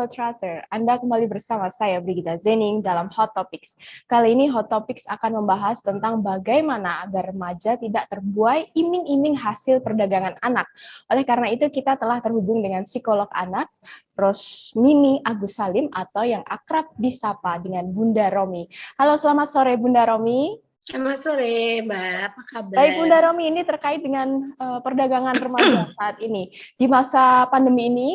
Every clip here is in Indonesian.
Soul Tracer, Anda kembali bersama saya Brigida Zening dalam Hot Topics. Kali ini Hot Topics akan membahas tentang bagaimana agar remaja tidak terbuai iming-iming hasil perdagangan anak. Oleh karena itu kita telah terhubung dengan psikolog anak, Rosmini Agus Salim atau yang akrab disapa dengan Bunda Romi. Halo, selamat sore Bunda Romi. Selamat sore, Mbak. Apa kabar? Baik, Bunda Romi, ini terkait dengan perdagangan remaja saat ini. Di masa pandemi ini,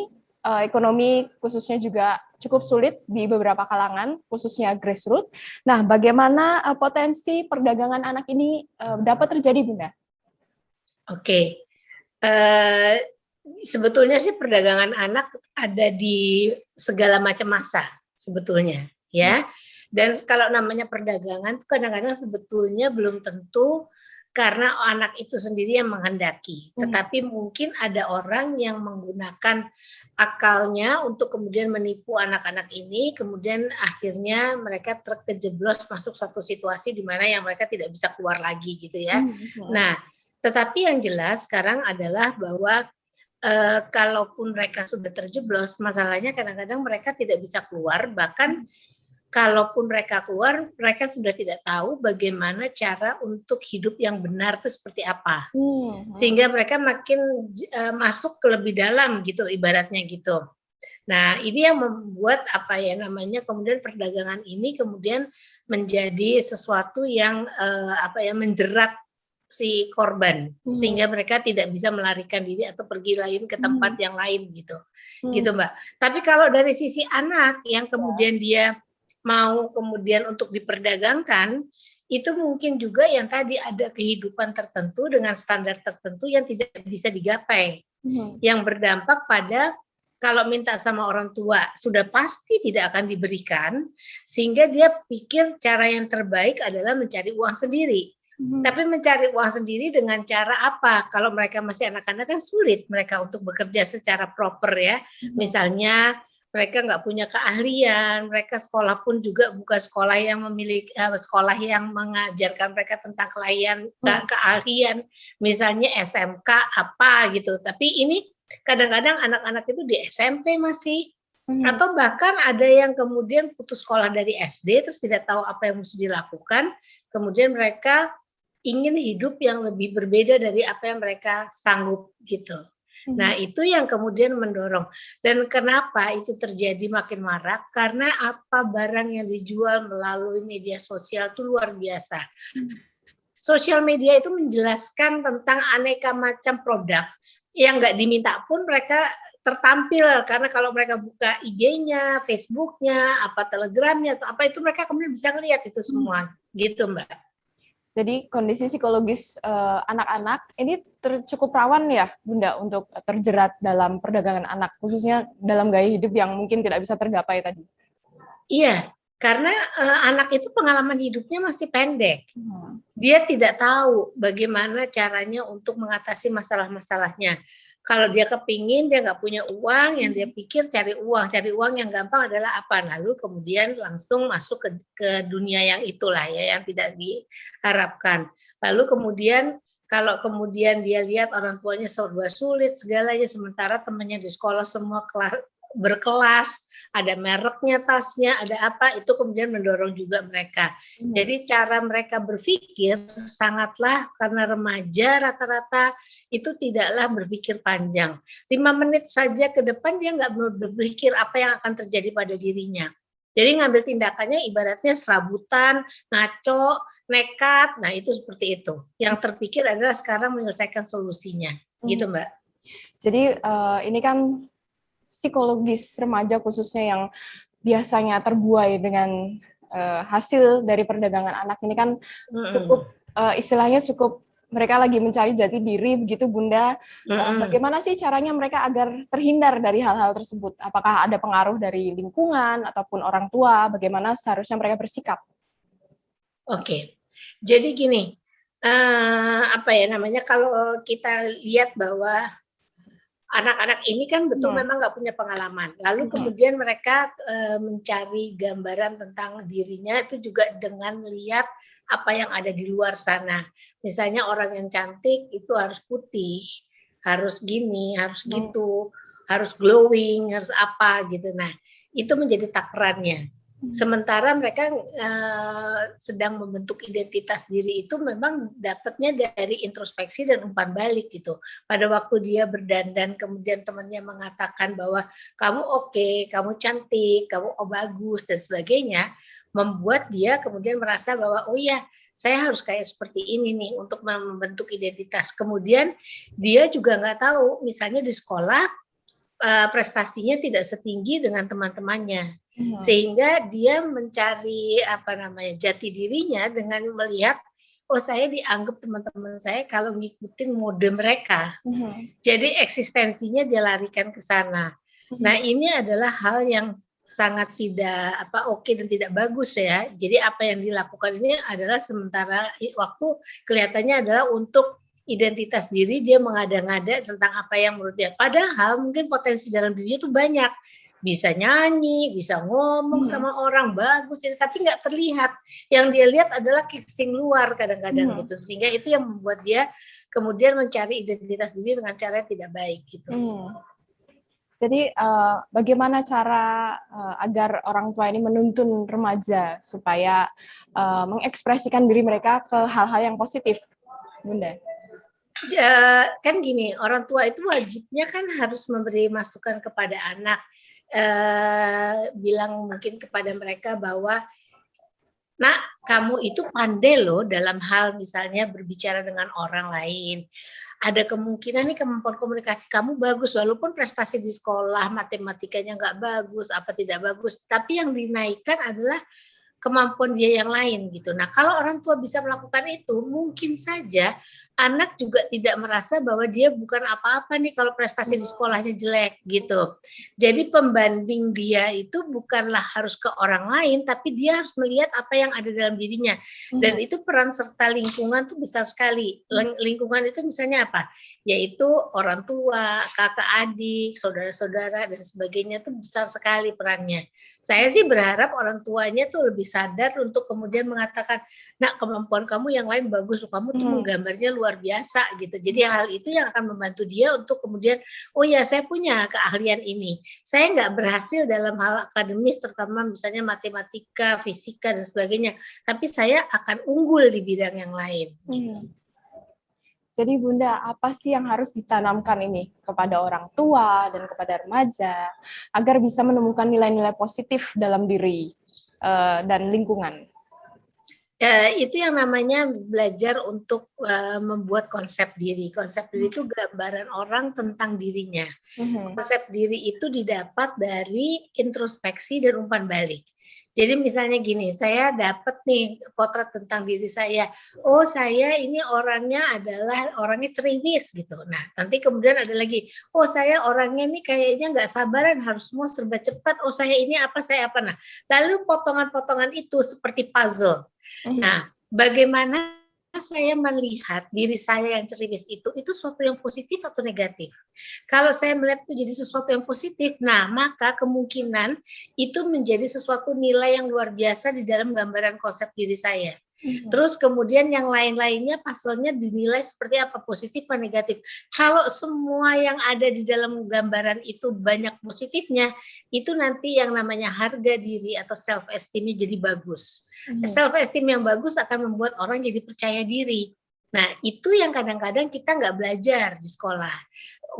ekonomi khususnya juga cukup sulit di beberapa kalangan, khususnya grassroots. Nah, bagaimana potensi perdagangan anak ini dapat terjadi, Bunda? Oke. Sebetulnya sih perdagangan anak ada di segala macam masa sebetulnya, ya. Dan kalau namanya perdagangan, kadang-kadang sebetulnya belum tentu karena anak itu sendiri yang menghendaki, tetapi mungkin ada orang yang menggunakan akalnya untuk kemudian menipu anak-anak ini, kemudian akhirnya mereka terjeblos masuk suatu situasi di mana yang mereka tidak bisa keluar lagi gitu ya. Nah, tetapi yang jelas sekarang adalah bahwa kalaupun mereka sudah terjeblos, masalahnya kadang-kadang mereka tidak bisa keluar, bahkan kalaupun mereka keluar, mereka sudah tidak tahu bagaimana cara untuk hidup yang benar itu seperti apa. Sehingga mereka makin masuk ke lebih dalam gitu, ibaratnya gitu. Nah, ini yang membuat kemudian perdagangan ini kemudian menjadi sesuatu yang menjerat si korban, sehingga mereka tidak bisa melarikan diri atau pergi lain ke tempat yang lain gitu. Gitu, Mbak. Tapi kalau dari sisi anak yang kemudian dia mau kemudian untuk diperdagangkan, itu mungkin juga yang tadi ada kehidupan tertentu dengan standar tertentu yang tidak bisa digapai, yang berdampak pada kalau minta sama orang tua sudah pasti tidak akan diberikan, sehingga dia pikir cara yang terbaik adalah mencari uang sendiri. Tapi mencari uang sendiri dengan cara apa? Kalau mereka masih anak-anak kan sulit mereka untuk bekerja secara proper ya. Misalnya mereka nggak punya keahlian, mereka sekolah pun juga bukan sekolah yang memiliki sekolah yang mengajarkan mereka tentang keahlian, misalnya SMK apa gitu. Tapi ini kadang-kadang anak-anak itu di SMP masih, atau bahkan ada yang kemudian putus sekolah dari SD terus tidak tahu apa yang mesti dilakukan, kemudian mereka ingin hidup yang lebih berbeda dari apa yang mereka sanggup gitu. Nah, itu yang kemudian mendorong. Dan kenapa itu terjadi makin marak? Karena apa barang yang dijual melalui media sosial itu luar biasa. Sosial media itu menjelaskan tentang aneka macam produk yang nggak diminta pun mereka tertampil, karena kalau mereka buka IG-nya, Facebook-nya, apa Telegramnya atau apa itu mereka kemudian bisa ngelihat itu semua, gitu Mbak. Jadi kondisi psikologis anak-anak ini cukup rawan ya, Bunda, untuk terjerat dalam perdagangan anak, khususnya dalam gaya hidup yang mungkin tidak bisa tergapai tadi. Iya, karena anak itu pengalaman hidupnya masih pendek. Dia tidak tahu bagaimana caranya untuk mengatasi masalah-masalahnya. Kalau dia kepingin, dia nggak punya uang, yang dia pikir cari uang yang gampang adalah apa? Lalu kemudian langsung masuk ke dunia yang itulah ya, yang tidak diharapkan. Lalu kemudian kalau kemudian dia lihat orang tuanya serba sulit segalanya, sementara temannya di sekolah semua berkelas, ada mereknya tasnya, ada apa, itu kemudian mendorong juga mereka. Jadi cara mereka berpikir sangatlah, karena remaja rata-rata itu tidaklah berpikir panjang. 5 menit saja ke depan dia nggak berpikir apa yang akan terjadi pada dirinya. Jadi ngambil tindakannya ibaratnya serabutan, ngaco, nekat, nah itu seperti itu. Yang terpikir adalah sekarang menyelesaikan solusinya, gitu Mbak. Jadi ini kan psikologis remaja khususnya yang biasanya terbuai dengan hasil dari perdagangan anak ini kan cukup istilahnya cukup mereka lagi mencari jati diri begitu Bunda. Bagaimana sih caranya mereka agar terhindar dari hal-hal tersebut? Apakah ada pengaruh dari lingkungan ataupun orang tua? Bagaimana seharusnya mereka bersikap? Oke, jadi gini, kalau kita lihat bahwa anak-anak ini kan betul memang nggak punya pengalaman. Lalu kemudian mereka mencari gambaran tentang dirinya itu juga dengan lihat apa yang ada di luar sana. Misalnya orang yang cantik itu harus putih, harus gini, harus gitu, harus glowing, harus apa gitu. Nah, itu menjadi takarannya. Sementara mereka sedang membentuk identitas diri itu memang dapatnya dari introspeksi dan umpan balik gitu. Pada waktu dia berdandan kemudian temannya mengatakan bahwa kamu oke, kamu cantik, kamu bagus dan sebagainya, membuat dia kemudian merasa bahwa oh ya, saya harus kayak seperti ini nih untuk membentuk identitas. Kemudian dia juga nggak tahu misalnya di sekolah prestasinya tidak setinggi dengan teman-temannya. Sehingga dia mencari jati dirinya dengan melihat oh saya dianggap teman-teman saya kalau ngikutin mode mereka. Jadi eksistensinya dia larikan ke sana. Nah, ini adalah hal yang sangat tidak oke dan tidak bagus ya. Jadi apa yang dilakukan ini adalah sementara waktu kelihatannya adalah untuk identitas diri, dia mengada-ngada tentang apa yang menurut dia. Padahal mungkin potensi dalam dirinya itu banyak. Bisa nyanyi, bisa ngomong sama orang, bagus, tapi nggak terlihat. Yang dia lihat adalah casing luar kadang-kadang gitu. Sehingga itu yang membuat dia kemudian mencari identitas diri dengan cara yang tidak baik gitu. Jadi bagaimana cara agar orang tua ini menuntun remaja supaya mengekspresikan diri mereka ke hal-hal yang positif, Bunda? Kan gini, orang tua itu wajibnya kan harus memberi masukan kepada anak, bilang mungkin kepada mereka bahwa nak, kamu itu pandai loh dalam hal misalnya berbicara dengan orang lain. Ada kemungkinan nih kemampuan komunikasi kamu bagus, walaupun prestasi di sekolah matematikanya nggak bagus, tidak bagus, tapi yang dinaikkan adalah kemampuan dia yang lain gitu. Nah, kalau orang tua bisa melakukan itu, mungkin saja anak juga tidak merasa bahwa dia bukan apa-apa nih kalau prestasi di sekolahnya jelek gitu. Jadi pembanding dia itu bukanlah harus ke orang lain, tapi dia harus melihat apa yang ada dalam dirinya. Dan itu peran serta lingkungan tuh besar sekali. Lingkungan itu misalnya apa? Yaitu orang tua, kakak adik, saudara-saudara dan sebagainya tuh besar sekali perannya. Saya sih berharap orang tuanya tuh lebih sadar untuk kemudian mengatakan, nak kemampuan kamu yang lain bagus, kamu tuh menggambarnya luar biasa gitu. Jadi hal itu yang akan membantu dia untuk kemudian, oh ya saya punya keahlian ini. Saya nggak berhasil dalam hal akademis, terutama misalnya matematika, fisika dan sebagainya. Tapi saya akan unggul di bidang yang lain. Gitu. Jadi Bunda, apa sih yang harus ditanamkan ini kepada orang tua dan kepada remaja agar bisa menemukan nilai-nilai positif dalam diri dan lingkungan? Itu yang namanya belajar untuk membuat konsep diri. Konsep diri itu gambaran orang tentang dirinya. Konsep diri itu didapat dari introspeksi dan umpan balik. Jadi misalnya gini, saya dapat nih potret tentang diri saya. Oh, saya ini orangnya adalah orangnya cerimis gitu. Nah, nanti kemudian ada lagi. Oh, saya orangnya nih kayaknya nggak sabaran, harus semua serba cepat. Oh, saya ini apa, saya apa. Nah, lalu potongan-potongan itu seperti puzzle. Nah, bagaimana saya melihat diri saya yang cerimis itu sesuatu yang positif atau negatif? Kalau saya melihat itu jadi sesuatu yang positif, nah maka kemungkinan itu menjadi sesuatu nilai yang luar biasa di dalam gambaran konsep diri saya. Terus kemudian yang lain-lainnya puzzle-nya dinilai seperti apa, positif atau negatif. Kalau semua yang ada di dalam gambaran itu banyak positifnya, itu nanti yang namanya harga diri atau self esteem-nya jadi bagus. Self esteem yang bagus akan membuat orang jadi percaya diri. Nah, itu yang kadang-kadang kita nggak belajar di sekolah.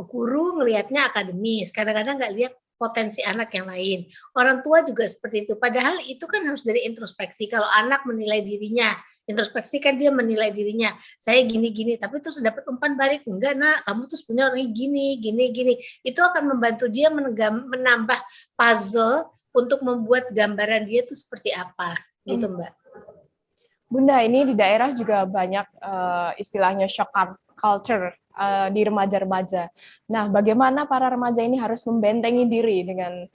Guru ngelihatnya akademis, kadang-kadang nggak lihat potensi anak yang lain. Orang tua juga seperti itu. Padahal itu kan harus dari introspeksi. Kalau anak menilai dirinya, introspeksi kan dia menilai dirinya. Saya gini-gini, tapi terus dapat umpan balik. Enggak, nak, kamu tuh sebenarnya orangnya gini. Itu akan membantu dia menambah puzzle untuk membuat gambaran dia itu seperti apa. Gitu, Mbak. Bunda, ini di daerah juga banyak istilahnya shock culture di remaja-remaja. Nah, bagaimana para remaja ini harus membentengi diri dengan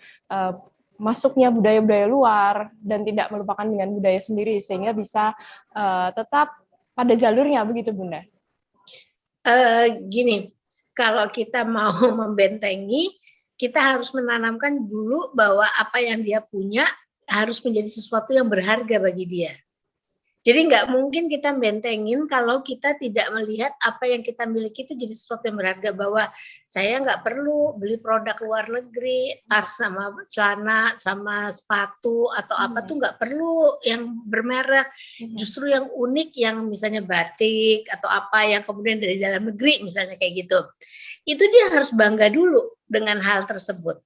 masuknya budaya-budaya luar dan tidak melupakan dengan budaya sendiri sehingga bisa tetap pada jalurnya, begitu Bunda? Gini, kalau kita mau membentengi, kita harus menanamkan dulu bahwa apa yang dia punya harus menjadi sesuatu yang berharga bagi dia. Jadi nggak mungkin kita bentengin kalau kita tidak melihat apa yang kita miliki itu jadi sesuatu yang berharga, bahwa saya nggak perlu beli produk luar negeri, tas sama celana sama sepatu atau apa tuh nggak perlu yang bermerek, justru yang unik yang misalnya batik atau apa yang kemudian dari dalam negeri misalnya kayak gitu. Itu dia harus bangga dulu dengan hal tersebut.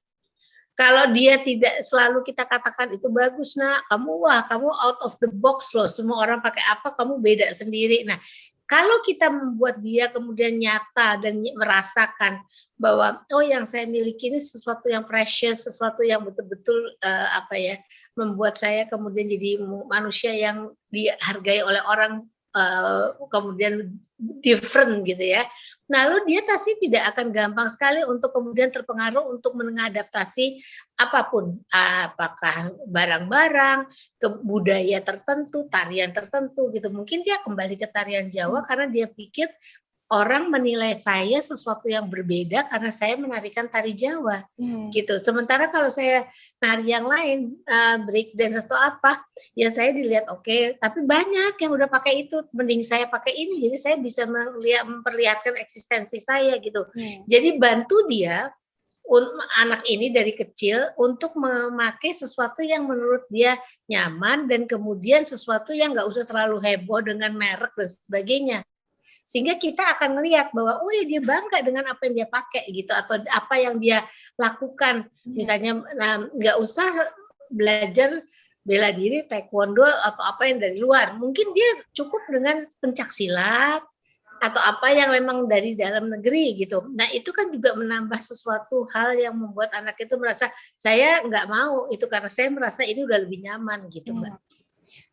Kalau dia tidak selalu kita katakan itu bagus nak, kamu out of the box loh, semua orang pakai apa, kamu beda sendiri. Nah, kalau kita membuat dia kemudian nyata dan merasakan bahwa oh yang saya miliki ini sesuatu yang precious, sesuatu yang betul-betul membuat saya kemudian jadi manusia yang dihargai oleh orang, kemudian different gitu ya. Lalu dia pasti tidak akan gampang sekali untuk kemudian terpengaruh untuk mengadaptasi apapun, apakah barang-barang, ke budaya tertentu, tarian tertentu gitu. Mungkin dia kembali ke tarian Jawa karena dia pikir orang menilai saya sesuatu yang berbeda karena saya menarikan tari Jawa, gitu. Sementara kalau saya nari yang lain, break dance atau apa, ya saya dilihat oke, tapi banyak yang udah pakai itu, mending saya pakai ini, jadi saya bisa memperlihatkan eksistensi saya gitu. Jadi bantu dia, anak ini dari kecil untuk memakai sesuatu yang menurut dia nyaman dan kemudian sesuatu yang nggak usah terlalu heboh dengan merek dan sebagainya. Sehingga kita akan melihat bahwa oh ya dia bangga dengan apa yang dia pakai gitu atau apa yang dia lakukan. Misalnya nggak usah belajar bela diri, taekwondo atau apa yang dari luar. Mungkin dia cukup dengan pencak silat atau apa yang memang dari dalam negeri gitu. Nah itu kan juga menambah sesuatu hal yang membuat anak itu merasa saya nggak mau itu karena saya merasa ini udah lebih nyaman gitu Mbak.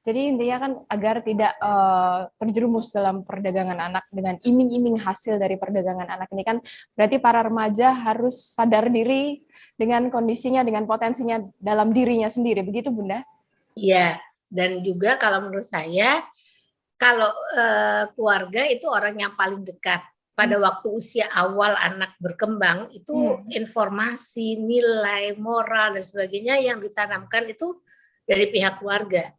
Jadi intinya kan agar tidak terjerumus dalam perdagangan anak dengan iming-iming hasil dari perdagangan anak ini kan berarti para remaja harus sadar diri dengan kondisinya, dengan potensinya dalam dirinya sendiri, begitu Bunda? Iya, dan juga kalau menurut saya, kalau keluarga itu orang yang paling dekat. Pada waktu usia awal anak berkembang, itu informasi, nilai, moral, dan sebagainya yang ditanamkan itu dari pihak keluarga.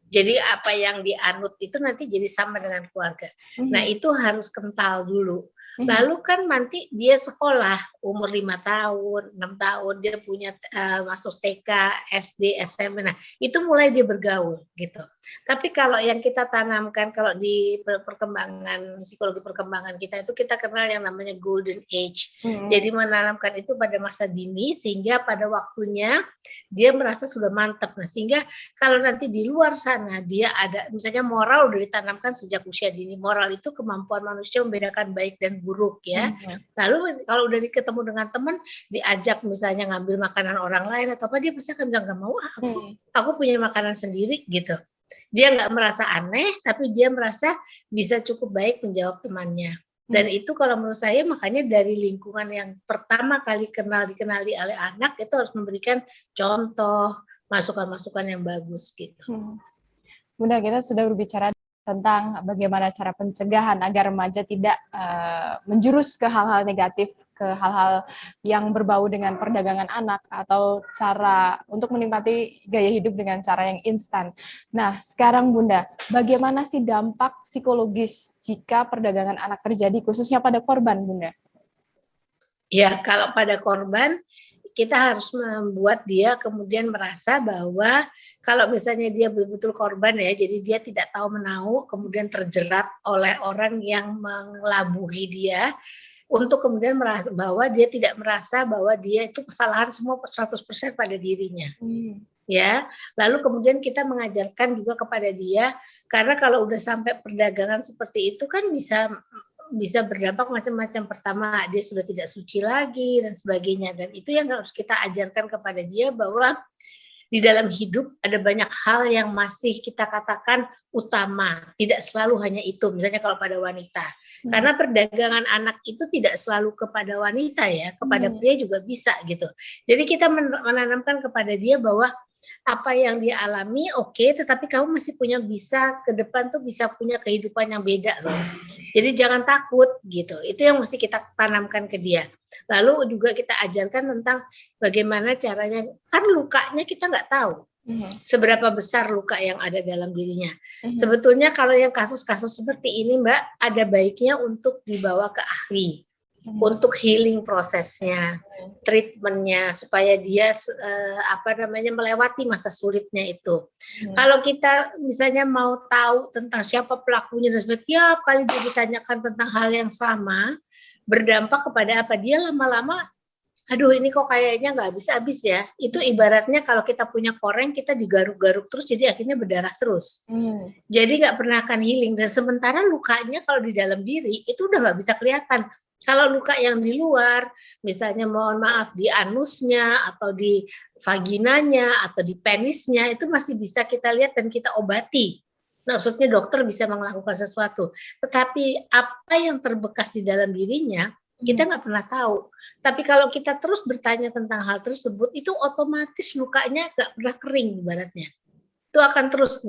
Jadi apa yang dianut itu nanti jadi sama dengan keluarga. Nah itu harus kental dulu. Lalu kan nanti dia sekolah umur 5 tahun, 6 tahun dia punya masuk TK, SD, SMP. Nah itu mulai dia bergaul gitu. Tapi kalau yang kita tanamkan kalau di perkembangan psikologi perkembangan kita itu kita kenal yang namanya golden age. Jadi menanamkan itu pada masa dini sehingga pada waktunya dia merasa sudah mantap. Nah sehingga kalau nanti di luar sana dia ada misalnya moral udah ditanamkan sejak usia dini. Moral itu kemampuan manusia membedakan baik dan buruk ya. Lalu kalau udah ketemu dengan teman diajak misalnya ngambil makanan orang lain atau apa dia pasti akan bilang nggak mau aku punya makanan sendiri gitu. Dia nggak merasa aneh tapi dia merasa bisa cukup baik menjawab temannya. Dan itu kalau menurut saya makanya dari lingkungan yang pertama kali dikenali oleh anak itu harus memberikan contoh, masukan-masukan yang bagus gitu. Bunda, kita sudah berbicara tentang bagaimana cara pencegahan agar remaja tidak menjurus ke hal-hal negatif, ke hal-hal yang berbau dengan perdagangan anak, atau cara untuk menikmati gaya hidup dengan cara yang instan. Nah, sekarang Bunda, bagaimana sih dampak psikologis jika perdagangan anak terjadi, khususnya pada korban, Bunda? Ya, kalau pada korban, kita harus membuat dia kemudian merasa bahwa kalau misalnya dia betul-betul korban ya, jadi dia tidak tahu menahu, kemudian terjerat oleh orang yang mengelabuhi dia, untuk kemudian merasa bahwa dia tidak merasa bahwa dia itu kesalahan semua 100% pada dirinya. Ya, lalu kemudian kita mengajarkan juga kepada dia, karena kalau udah sampai perdagangan seperti itu kan bisa berdampak macam-macam. Pertama, dia sudah tidak suci lagi dan sebagainya. Dan itu yang harus kita ajarkan kepada dia bahwa di dalam hidup ada banyak hal yang masih kita katakan utama. Tidak selalu hanya itu. Misalnya kalau pada wanita. Karena perdagangan anak itu tidak selalu kepada wanita ya. Kepada pria juga bisa gitu. Jadi kita menanamkan kepada dia bahwa apa yang dia alami tetapi kamu masih punya bisa ke depan tuh bisa punya kehidupan yang beda loh. Jadi jangan takut gitu. Itu yang mesti kita tanamkan ke dia. Lalu juga kita ajarkan tentang bagaimana caranya, kan lukanya kita nggak tahu. Seberapa besar luka yang ada dalam dirinya. Sebetulnya kalau yang kasus-kasus seperti ini, Mbak, ada baiknya untuk dibawa ke ahli, untuk healing prosesnya, treatmentnya, supaya dia melewati masa sulitnya itu. Kalau kita misalnya mau tahu tentang siapa pelakunya dan setiap kali dia ditanyakan tentang hal yang sama, berdampak kepada apa? Dia lama-lama, aduh ini kok kayaknya nggak habis-habis ya. Itu ibaratnya kalau kita punya koreng, kita digaruk-garuk terus, jadi akhirnya berdarah terus. Jadi nggak pernah akan healing. Dan sementara lukanya kalau di dalam diri, itu udah nggak bisa kelihatan. Kalau luka yang di luar, misalnya mohon maaf di anusnya, atau di vaginanya, atau di penisnya, itu masih bisa kita lihat dan kita obati. Maksudnya dokter bisa melakukan sesuatu. Tetapi apa yang terbekas di dalam dirinya, kita nggak pernah tahu. Tapi kalau kita terus bertanya tentang hal tersebut, itu otomatis lukanya nggak pernah kering ibaratnya. Itu akan terus.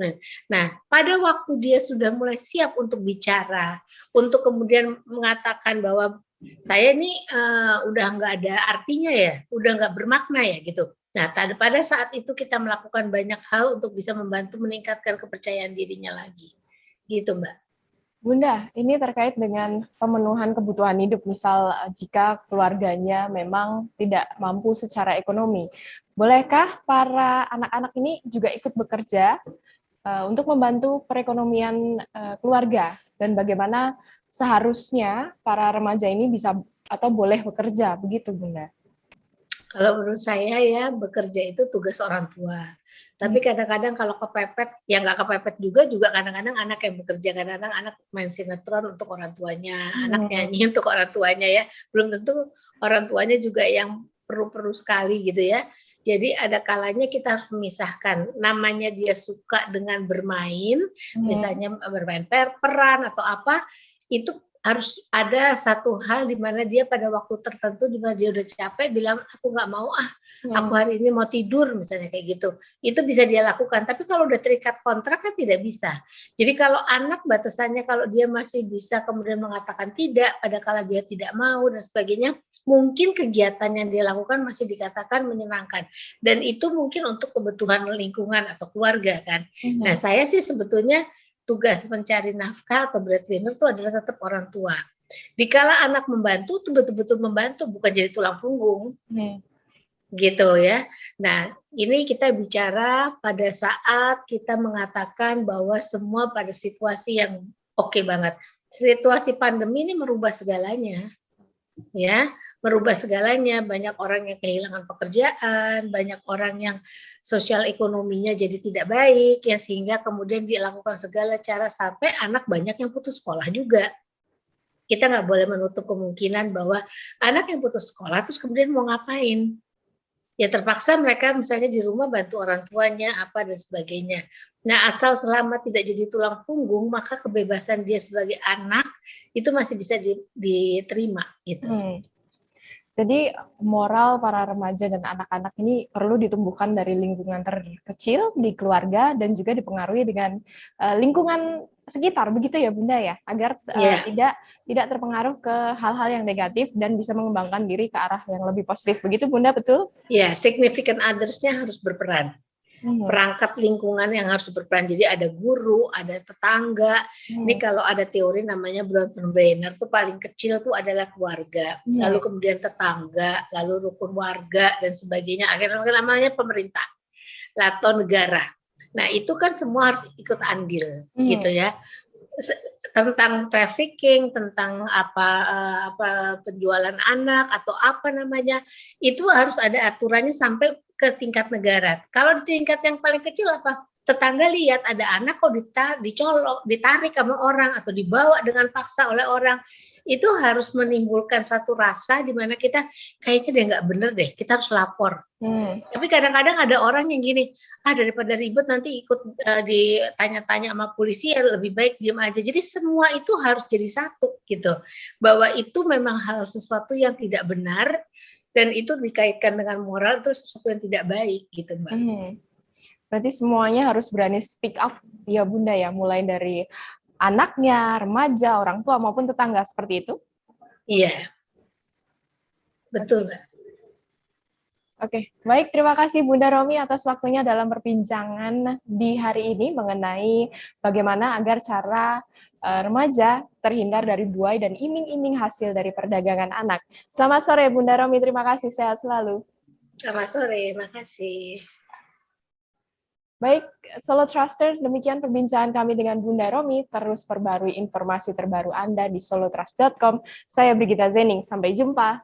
Nah, pada waktu dia sudah mulai siap untuk bicara, untuk kemudian mengatakan bahwa saya ini udah nggak ada artinya ya, udah nggak bermakna ya gitu. Nah, pada saat itu kita melakukan banyak hal untuk bisa membantu meningkatkan kepercayaan dirinya lagi. Gitu, Mbak. Bunda, ini terkait dengan pemenuhan kebutuhan hidup, misal jika keluarganya memang tidak mampu secara ekonomi. Bolehkah para anak-anak ini juga ikut bekerja untuk membantu perekonomian keluarga? Dan bagaimana seharusnya para remaja ini bisa atau boleh bekerja, begitu Bunda? Kalau menurut saya ya, bekerja itu tugas orang tua. Tapi kadang-kadang kalau kepepet, ya nggak kepepet juga kadang-kadang anak yang bekerja, kadang-kadang anak main sinetron untuk orang tuanya, anak nyanyi untuk orang tuanya ya. Belum tentu orang tuanya juga yang perlu-perlu sekali gitu ya. Jadi ada kalanya kita harus memisahkan. Namanya dia suka dengan bermain, misalnya bermain peran atau apa, itu harus ada satu hal di mana dia pada waktu tertentu di mana dia udah capek bilang aku nggak mau aku hari ini mau tidur misalnya kayak gitu. Itu bisa dia lakukan. Tapi kalau udah terikat kontrak kan tidak bisa. Jadi kalau anak batasannya kalau dia masih bisa kemudian mengatakan tidak pada kala dia tidak mau dan sebagainya, mungkin kegiatan yang dia lakukan masih dikatakan menyenangkan. Dan itu mungkin untuk kebutuhan lingkungan atau keluarga kan. Nah, saya sih sebetulnya tugas mencari nafkah atau breadwinner itu adalah tetap orang tua. Dikala anak membantu, itu betul-betul membantu, bukan jadi tulang punggung. Gitu ya. Nah, ini kita bicara pada saat kita mengatakan bahwa semua pada situasi yang oke banget. Situasi pandemi ini merubah segalanya. Ya, merubah segalanya. Banyak orang yang kehilangan pekerjaan, banyak orang yang sosial ekonominya jadi tidak baik, ya sehingga kemudian dilakukan segala cara sampai anak banyak yang putus sekolah juga. Kita nggak boleh menutup kemungkinan bahwa anak yang putus sekolah terus kemudian mau ngapain? Ya terpaksa mereka misalnya di rumah bantu orang tuanya apa dan sebagainya. Nah, asal selama tidak jadi tulang punggung, maka kebebasan dia sebagai anak itu masih bisa diterima gitu. Jadi moral para remaja dan anak-anak ini perlu ditumbuhkan dari lingkungan terkecil di keluarga dan juga dipengaruhi dengan lingkungan sekitar, begitu ya Bunda ya, agar tidak terpengaruh ke hal-hal yang negatif dan bisa mengembangkan diri ke arah yang lebih positif. Begitu Bunda, betul? Ya, significant others-nya harus berperan. Perangkat lingkungan yang harus berperan. Jadi ada guru, ada tetangga. Ini kalau ada teori namanya Bronfenbrenner tuh paling kecil tuh adalah keluarga, lalu kemudian tetangga, lalu rukun warga dan sebagainya. Akhirnya namanya pemerintah, atau negara. Nah itu kan semua harus ikut andil, gitu ya. Tentang trafficking, tentang apa penjualan anak atau apa namanya, itu harus ada aturannya sampai ke tingkat negara. Kalau di tingkat yang paling kecil apa? Tetangga lihat ada anak kok dicolok, ditarik sama orang atau dibawa dengan paksa oleh orang. Itu harus menimbulkan satu rasa di mana kita kayaknya dia nggak bener deh, kita harus lapor. Tapi kadang-kadang ada orang yang gini, daripada ribet nanti ikut ditanya-tanya sama polisi ya lebih baik diam aja. Jadi semua itu harus jadi satu gitu. Bahwa itu memang hal sesuatu yang tidak benar dan itu dikaitkan dengan moral itu sesuatu yang tidak baik gitu Mbak. Berarti semuanya harus berani speak up ya Bunda ya, mulai dari anaknya, remaja, orang tua maupun tetangga, seperti itu? Iya. Betul Mbak. Oke, baik. Terima kasih Bunda Romi atas waktunya dalam perbincangan di hari ini mengenai bagaimana agar cara remaja terhindar dari buai dan iming-iming hasil dari perdagangan anak. Selamat sore Bunda Romi, terima kasih. Sehat selalu. Selamat sore, makasih. Baik, Solo Trusters, demikian perbincangan kami dengan Bunda Romi. Terus perbarui informasi terbaru Anda di solotrust.com. Saya Brigita Zening, sampai jumpa.